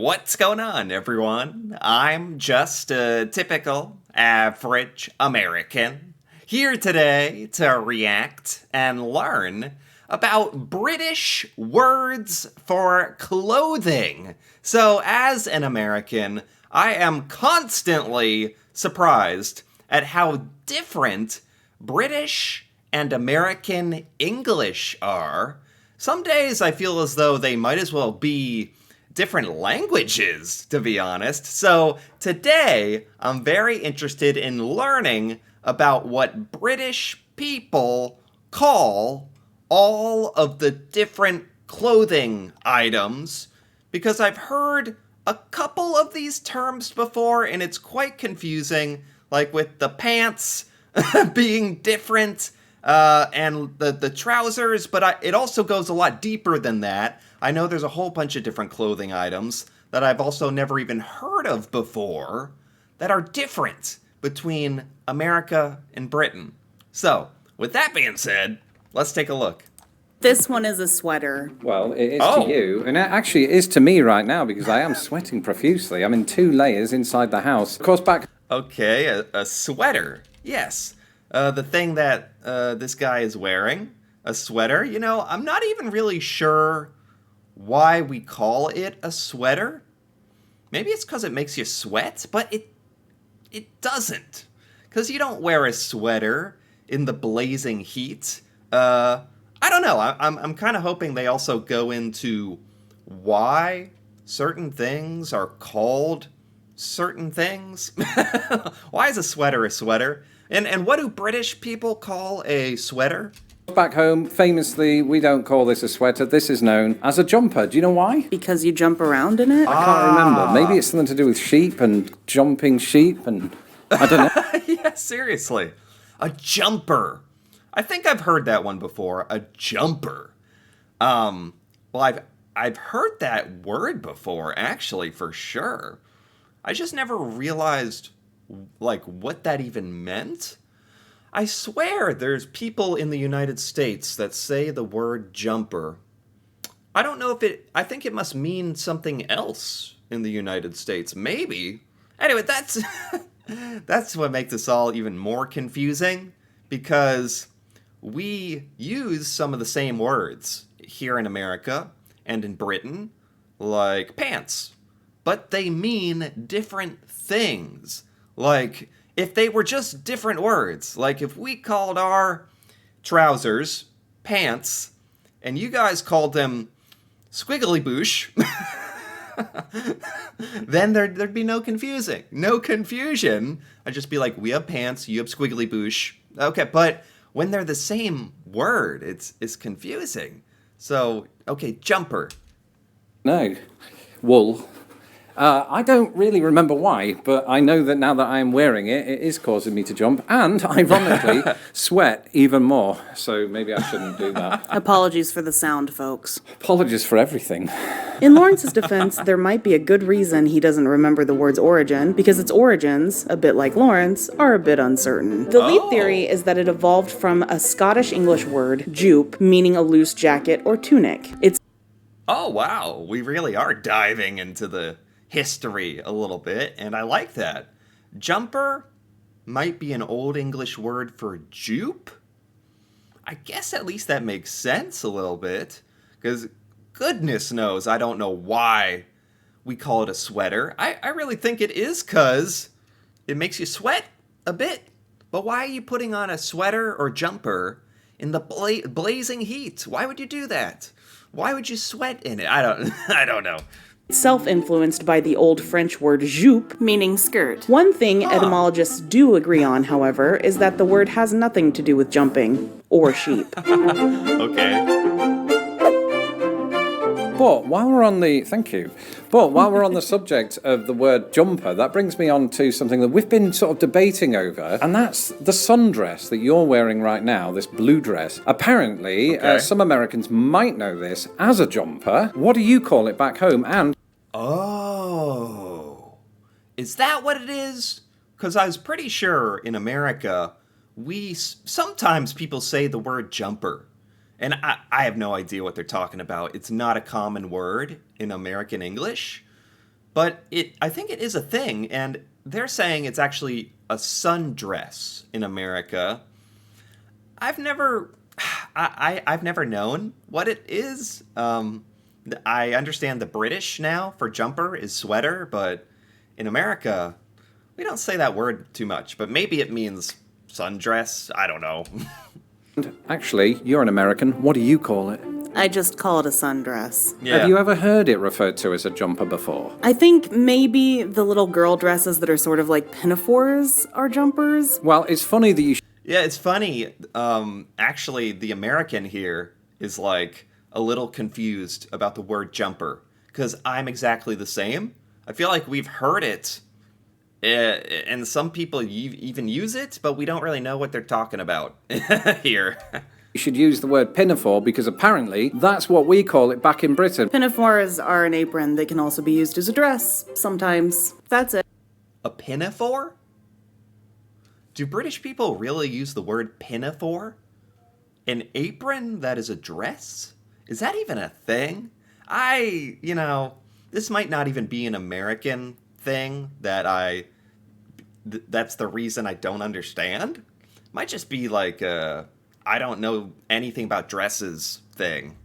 What's going on, everyone? I'm just a typical, average American, here today to react and learn about British words for clothing. So, as an American, I am constantly surprised at how different British and American English are. Some days I feel as though they might as well be different languages, to be honest. So today, I'm very interested in learning about what British people call all of the different clothing items, because I've heard a couple of these terms before, and it's quite confusing, like with the pants being different, and the trousers, but it also goes a lot deeper than that. I know there's a whole bunch of different clothing items that I've also never even heard of before that are different between America and Britain. So, with that being said, let's take a look. This one is a sweater. Well, it is to you, and actually it is to me right now because I am sweating profusely. I'm in 2 layers inside the house. Of course, back... Okay, a sweater. Yes. The thing that this guy is wearing, a sweater. You know, I'm not even really sure why we call it a sweater. Maybe it's because it makes you sweat, but it doesn't. Because you don't wear a sweater in the blazing heat. I don't know. I'm kind of hoping they also go into why certain things are called certain things. Why is a sweater a sweater? And what do British people call a sweater? Back home, famously, we don't call this a sweater. This is known as a jumper. Do you know why? Because you jump around in it? I can't remember. Maybe it's something to do with sheep and jumping sheep and... I don't know. Yeah, seriously. A jumper. I think I've heard that one before. A jumper. Well, I've heard that word before, actually, for sure. I just never realized, like, what that even meant. I swear there's people in the United States that say the word jumper. I don't know if I think it must mean something else in the United States. Maybe. Anyway, that's what makes this all even more confusing, because we use some of the same words here in America and in Britain, like pants, but they mean different things. Like, if they were just different words, like if we called our trousers pants, and you guys called them squiggly boosh, then there'd be no confusion. I'd just be like, we have pants, you have squiggly boosh. Okay, but when they're the same word, it's confusing. So, okay, jumper. No. Wool. I don't really remember why, but I know that now that I am wearing it, it is causing me to jump and, ironically, sweat even more. So maybe I shouldn't do that. Apologies for the sound, folks. Apologies for everything. In Lawrence's defense, there might be a good reason he doesn't remember the word's origin, because its origins, a bit like Lawrence, are a bit uncertain. The lead theory is that it evolved from a Scottish English word, jupe, meaning a loose jacket or tunic. Oh, wow. We really are diving into the history a little bit, and I like that. Jumper might be an Old English word for jupe? I guess at least that makes sense a little bit, because goodness knows I don't know why we call it a sweater. I really think it is because it makes you sweat a bit. But why are you putting on a sweater or jumper in the blazing heat? Why would you do that? Why would you sweat in it? I don't know. Self-influenced by the old French word jupe, meaning skirt. One thing etymologists do agree on, however, is that the word has nothing to do with jumping or sheep. Okay. But while we're on the subject of the word jumper, that brings me on to something that we've been sort of debating over, and that's the sundress that you're wearing right now, this blue dress. Apparently, some Americans might know this as a jumper. What do you call it back home? And oh, is that what it is? Because I was pretty sure in America, sometimes people say the word jumper. And I have no idea what they're talking about. It's not a common word in American English. But I think it is a thing, and they're saying it's actually a sundress in America. I've never, I've never known what it is. I understand the British now for jumper is sweater, but in America, we don't say that word too much. But maybe it means sundress. I don't know. Actually, you're an American. What do you call it? I just call it a sundress. Yeah. Have you ever heard it referred to as a jumper before? I think maybe the little girl dresses that are sort of like pinafores are jumpers. Well, it's funny that you Yeah, it's funny. Actually, the American here is like a little confused about the word jumper because I'm exactly the same. I feel like we've heard it, and some people even use it, but we don't really know what they're talking about here. should use the word pinafore because apparently that's what we call it back in Britain. Pinafores are an apron. They can also be used as a dress sometimes. That's it. A pinafore? Do British people really use the word pinafore? An apron that is a dress? Is that even a thing? This might not even be an American thing that's the reason I don't understand. Might just be like I don't know anything about dresses thing.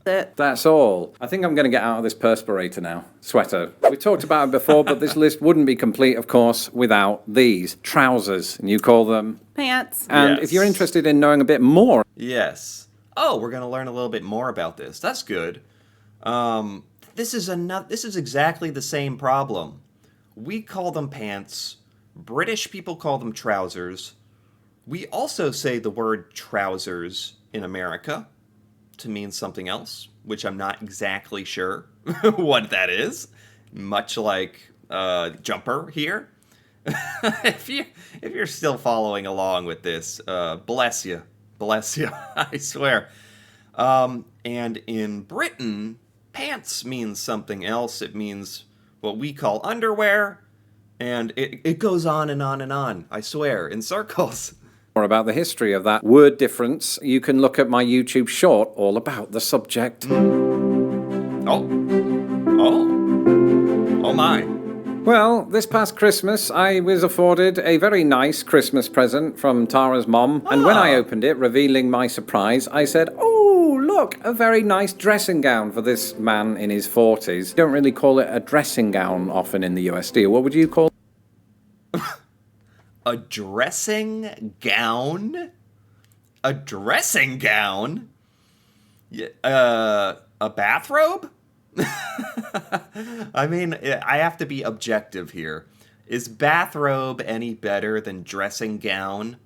That's all. I think I'm going to get out of this perspirator now. Sweater. We talked about it before, but this list wouldn't be complete, of course, without these. Trousers, and you call them Pants. And Yes. if you're interested in knowing a bit more, Yes. Oh, we're going to learn a little bit more about this. That's good. This is exactly the same problem. We call them pants. British people call them trousers. We also say the word trousers in America to mean something else, which I'm not exactly sure what that is. Much like jumper here. if you're still following along with this, bless you, I swear. And in Britain, pants means something else. It means what we call underwear, and it goes on and on and on. I swear, in circles. about the history of that word difference, you can look at my YouTube short all about the subject. Oh my. Well, this past Christmas, I was afforded a very nice Christmas present from Tara's mom, and when I opened it, revealing my surprise, I said, "Oh, look, a very nice dressing gown for this man in his 40s. Don't really call it a dressing gown often in the US, do you? What would you call it? A dressing gown? A dressing gown? Yeah, a bathrobe? I mean, I have to be objective here. Is bathrobe any better than dressing gown?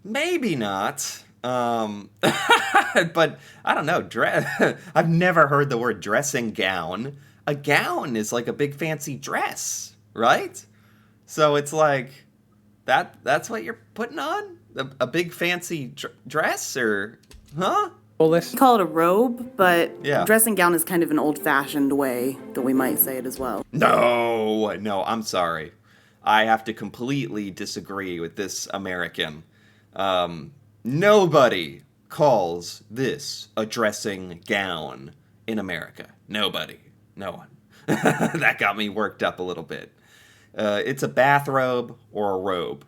Maybe not. But I don't know. I've never heard the word dressing gown. A gown is like a big fancy dress, right? So it's like that's what you're putting on? A big fancy dress or huh? All this? We call it a robe, but Yeah. dressing gown is kind of an old-fashioned way that we might say it as well. No, I'm sorry. I have to completely disagree with this American. Nobody calls this a dressing gown in America. Nobody. No one. That got me worked up a little bit. It's a bathrobe or a robe.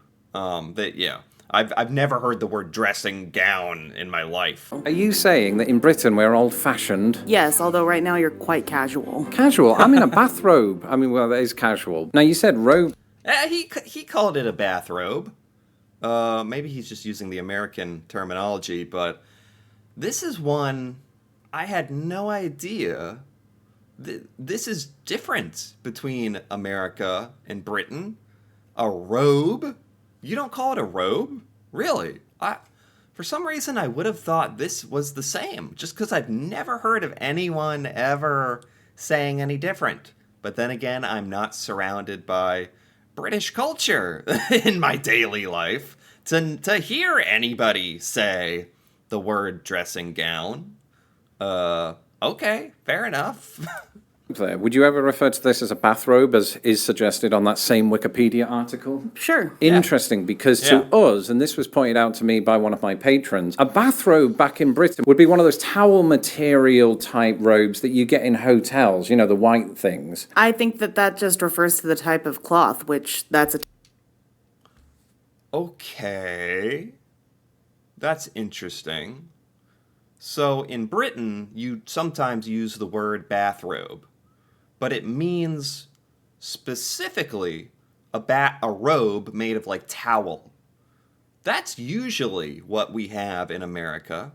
I've never heard the word dressing gown in my life. Are you saying that in Britain we're old-fashioned? Yes, although right now you're quite casual. Casual? I'm in a bathrobe. I mean, well, that is casual. Now, you said robe. He called it a bathrobe. Maybe he's just using the American terminology, but this is one I had no idea. This is different between America and Britain. A robe? You don't call it a robe? Really? For some reason, I would have thought this was the same, just because I've never heard of anyone ever saying any different. But then again, I'm not surrounded by British culture in my daily life to hear anybody say the word dressing gown. Okay, fair enough. There. Would you ever refer to this as a bathrobe, as is suggested on that same Wikipedia article? Sure. Interesting, because to us, and this was pointed out to me by one of my patrons, a bathrobe back in Britain would be one of those towel material type robes that you get in hotels, you know, the white things. I think that just refers to the type of cloth, which that's a Okay. That's interesting. So in Britain, you sometimes use the word bathrobe, but it means specifically a robe made of like towel. That's usually what we have in America.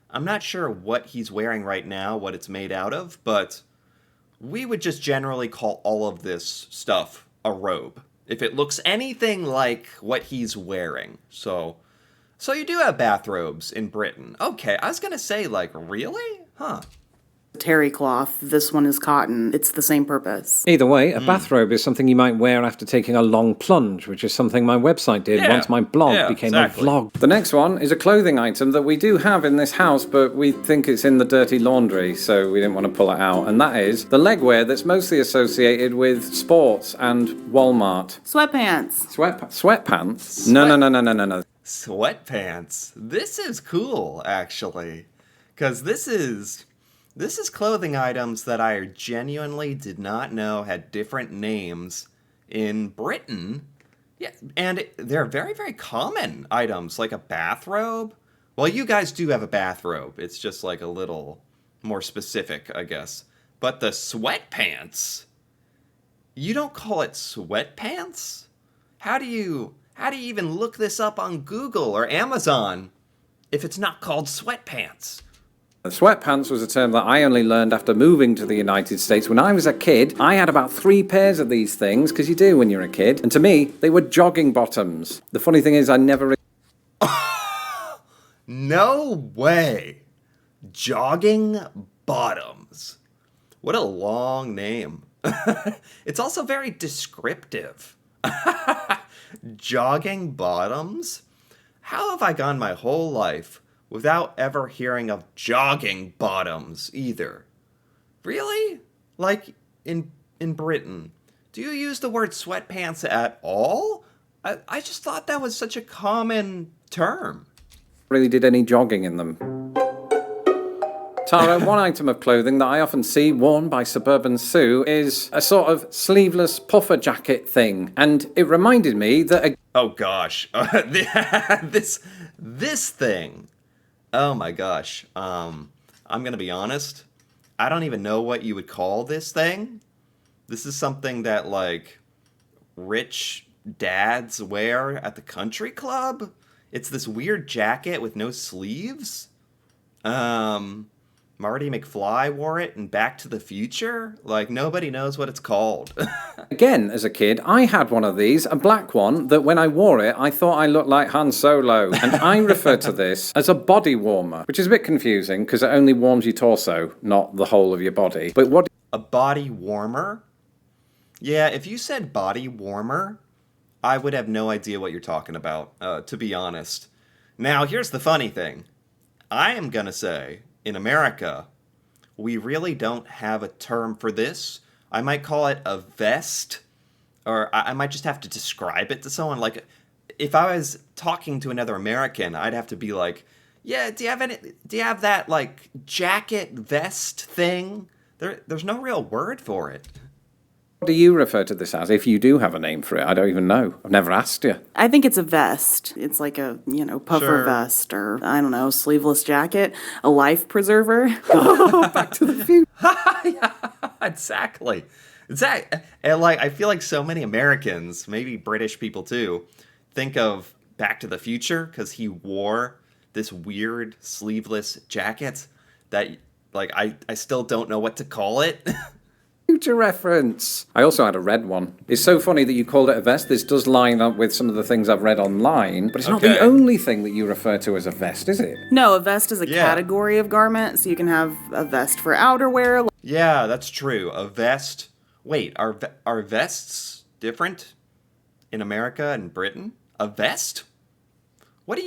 I'm not sure what he's wearing right now, what it's made out of, but we would just generally call all of this stuff a robe if it looks anything like what he's wearing. So you do have bathrobes in Britain. Okay, I was gonna say, like, really? Huh. terry cloth. This one is cotton. It's the same purpose. Either way, a bathrobe is something you might wear after taking a long plunge, which is something my website did once my blog became a vlog. The next one is a clothing item that we do have in this house, but we think it's in the dirty laundry, so we didn't want to pull it out. And that is the legwear that's mostly associated with sports and Walmart. Sweatpants. Sweatpants? No. Sweatpants. This is cool, actually. Because this is clothing items that I genuinely did not know had different names in Britain. Yeah, and they're very, very common items, like a bathrobe. Well, you guys do have a bathrobe. It's just like a little more specific, I guess. But the sweatpants, you don't call it sweatpants? How do you even look this up on Google or Amazon if it's not called sweatpants? Sweatpants was a term that I only learned after moving to the United States. When I was a kid, I had about 3 pairs of these things, because you do when you're a kid. And to me, they were jogging bottoms. The funny thing is, I never... No way. Jogging bottoms. What a long name. It's also very descriptive. Jogging bottoms? How have I gone my whole life without ever hearing of jogging bottoms either? Really? Like in Britain, do you use the word sweatpants at all? I just thought that was such a common term. really did any jogging in them. Tara, one item of clothing that I often see worn by suburban Sue is a sort of sleeveless puffer jacket thing. And it reminded me that... Oh gosh. This thing. Oh my gosh. I'm gonna be honest. I don't even know what you would call this thing. This is something that, like, rich dads wear at the country club. It's this weird jacket with no sleeves. Marty McFly wore it in Back to the Future. Like, nobody knows what it's called. Again, as a kid, I had one of these, a black one, that when I wore it, I thought I looked like Han Solo. And I refer to this as a body warmer, which is a bit confusing because it only warms your torso, not the whole of your body. But what... A body warmer? Yeah, if you said body warmer, I would have no idea what you're talking about, to be honest. Now, here's the funny thing. I am gonna say, in America, we really don't have a term for this. I might call it a vest, or I might just have to describe it to someone. Like, if I was talking to another American, I'd have to be like, yeah, do you have that, like, jacket vest thing? There's no real word for it. What do you refer to this as, if you do have a name for it? I don't even know. I've never asked you. I think it's a vest. It's like a, puffer Sure. vest or, I don't know, sleeveless jacket, a life preserver. Back to the future. Yeah, exactly. And, like, I feel like so many Americans, maybe British people too, think of Back to the Future because he wore this weird sleeveless jacket that, like, I still don't know what to call it. Future reference. I also had a red one. It's so funny that you called it a vest. This does line up with some of the things I've read online, but it's not the Okay. only thing that you refer to as a vest, is it? No, a vest is a Yeah. category of garment, so you can have a vest for outerwear. Yeah, that's true. A vest. Wait, are vests different in America and Britain? A vest? What do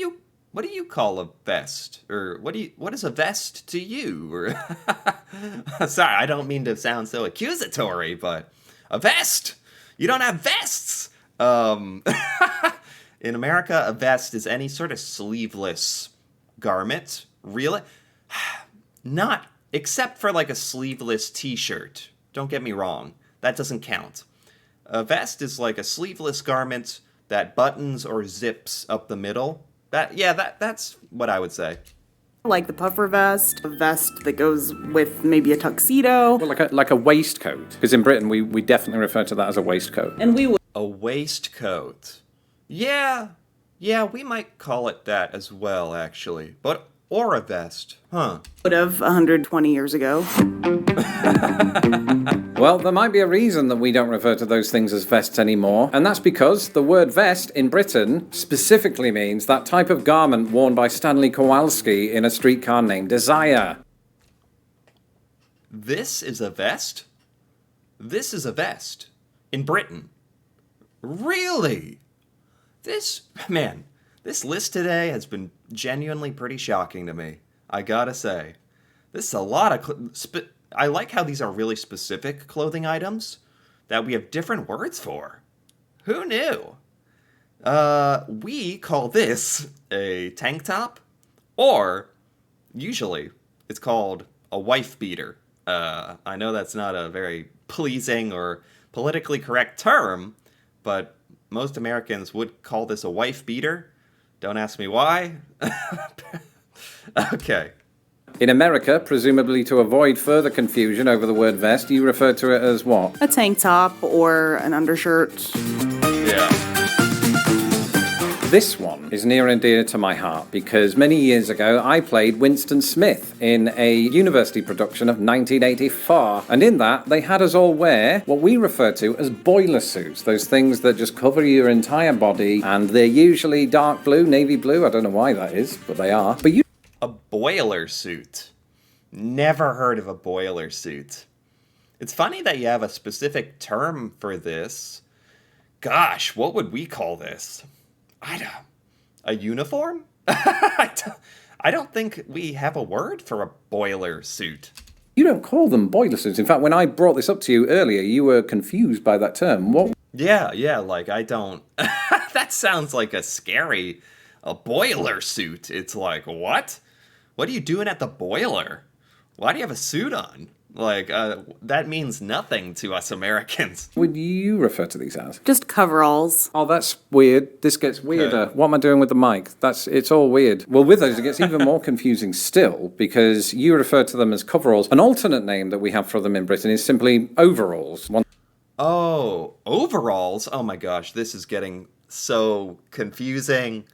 what do you call a vest? Or what is a vest to you? Or sorry, I don't mean to sound so accusatory, but a vest. You don't have vests. In America, a vest is any sort of sleeveless garment. Really? Not except for like a sleeveless t-shirt. Don't get me wrong. That doesn't count. A vest is like a sleeveless garment that buttons or zips up the middle. That's what I would say. Like the puffer vest, a vest that goes with maybe a tuxedo. Well, like a waistcoat. Because in Britain, we definitely refer to that as a waistcoat. And we would A waistcoat. Yeah, we might call it that as well, actually. Or a vest, huh? have 120 years ago. Well, there might be a reason that we don't refer to those things as vests anymore, and that's because the word vest in Britain specifically means that type of garment worn by Stanley Kowalski in A Streetcar Named Desire. This is a vest? This is a vest. In Britain. Really? This list today has been genuinely pretty shocking to me. I gotta say. This is a lot of... I like how these are really specific clothing items that we have different words for. Who knew? We call this a tank top, or usually it's called a wife beater. I know that's not a very pleasing or politically correct term, but most Americans would call this a wife beater. Don't ask me why. Okay. In America, presumably to avoid further confusion over the word vest, you refer to it as what? A tank top or an undershirt. Yeah. This one is near and dear to my heart because many years ago I played Winston Smith in a university production of 1984. And in that, they had us all wear what we refer to as boiler suits, those things that just cover your entire body. And they're usually dark blue, navy blue. I don't know why that is, but they are. But A boiler suit. Never heard of a boiler suit. It's funny that you have a specific term for this. Gosh, what would we call this? A uniform? I don't think we have a word for a boiler suit. you don't call them boiler suits. In fact, when I brought this up to you earlier, you were confused by that term. What? Yeah, like I don't... That sounds like a boiler suit. It's like, what? What are you doing at the boiler? Why do you have a suit on? Like, that means nothing to us Americans. Would you refer to these as? Just coveralls. Oh, that's weird. This gets weirder. Okay. What am I doing with the mic? It's all weird. Well, with those, it gets even more confusing still, because you refer to them as coveralls. An alternate name that we have for them in Britain is simply overalls. Oh, overalls? Oh my gosh, this is getting so confusing.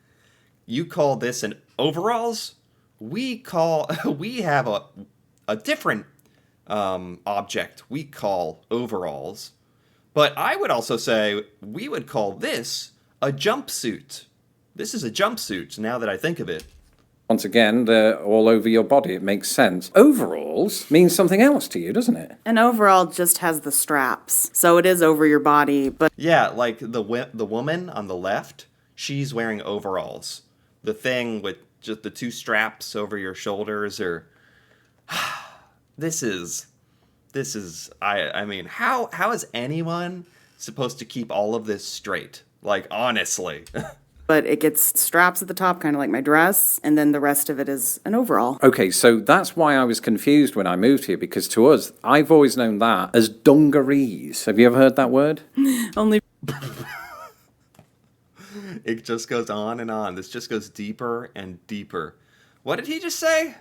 You call this an overalls? We have a different object we call overalls. But I would also say we would call this a jumpsuit. This is a jumpsuit, now that I think of it. Once again, they're all over your body. It makes sense. Overalls means something else to you, doesn't it? An overall just has the straps, so it is over your body, but... Yeah, like the woman on the left, she's wearing overalls. The thing with just the two straps over your shoulders, or... This is, I mean, how is anyone supposed to keep all of this straight? Like, honestly. But it gets straps at the top, kind of like my dress, and then the rest of it is an overall. Okay, so that's why I was confused when I moved here, because to us, I've always known that as dungarees. Have you ever heard that word? Only... It just goes on and on. This just goes deeper and deeper. What did he just say?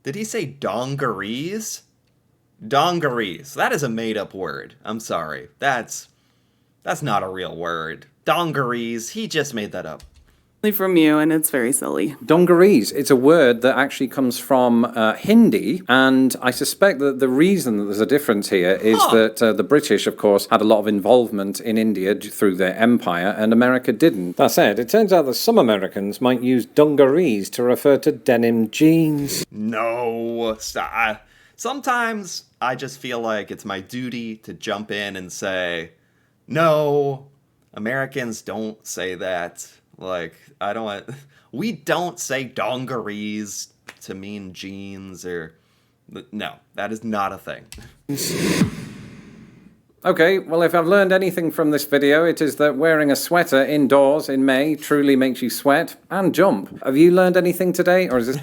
Did he say dungarees? Dungarees. That is a made-up word. I'm sorry. That's not a real word. Dungarees. He just made that up. From you, and it's very silly. Dungarees. It's a word that actually comes from Hindi, and I suspect that the reason that there's a difference here is that the British, of course, had a lot of involvement in India through their empire, and America didn't. That said, it turns out that some Americans might use dungarees to refer to denim jeans. No. Sometimes I just feel like it's my duty to jump in and say, no, Americans don't say that. Like, I don't want... We don't say dungarees to mean jeans or... No, that is not a thing. Okay, well, if I've learned anything from this video, it is that wearing a sweater indoors in May truly makes you sweat and jump. Have you learned anything today, or is this...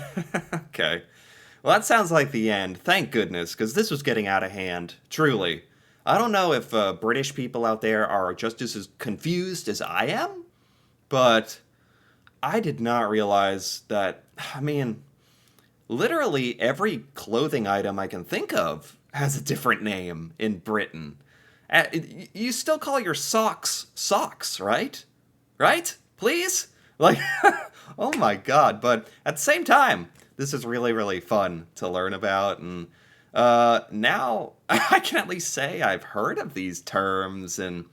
Okay. Well, that sounds like the end. Thank goodness, because this was getting out of hand. Truly. I don't know if British people out there are just as confused as I am, but I did not realize that, I mean, literally every clothing item I can think of has a different name in Britain. You still call your socks socks, right? Right? Please? Like, oh my god. But at the same time, this is really, really fun to learn about. And now I can at least say I've heard of these terms. And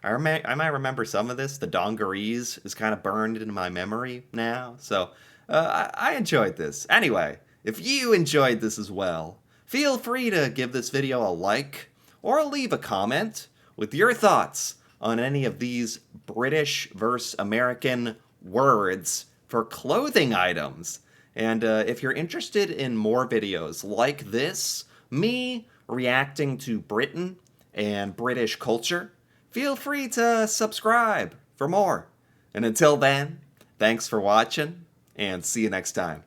I might remember some of this. The dungarees is kind of burned into my memory now. So I enjoyed this. Anyway, if you enjoyed this as well, feel free to give this video a like or leave a comment with your thoughts on any of these British versus American words for clothing items. And if you're interested in more videos like this, me reacting to Britain and British culture, feel free to subscribe for more. And until then, thanks for watching, and see you next time.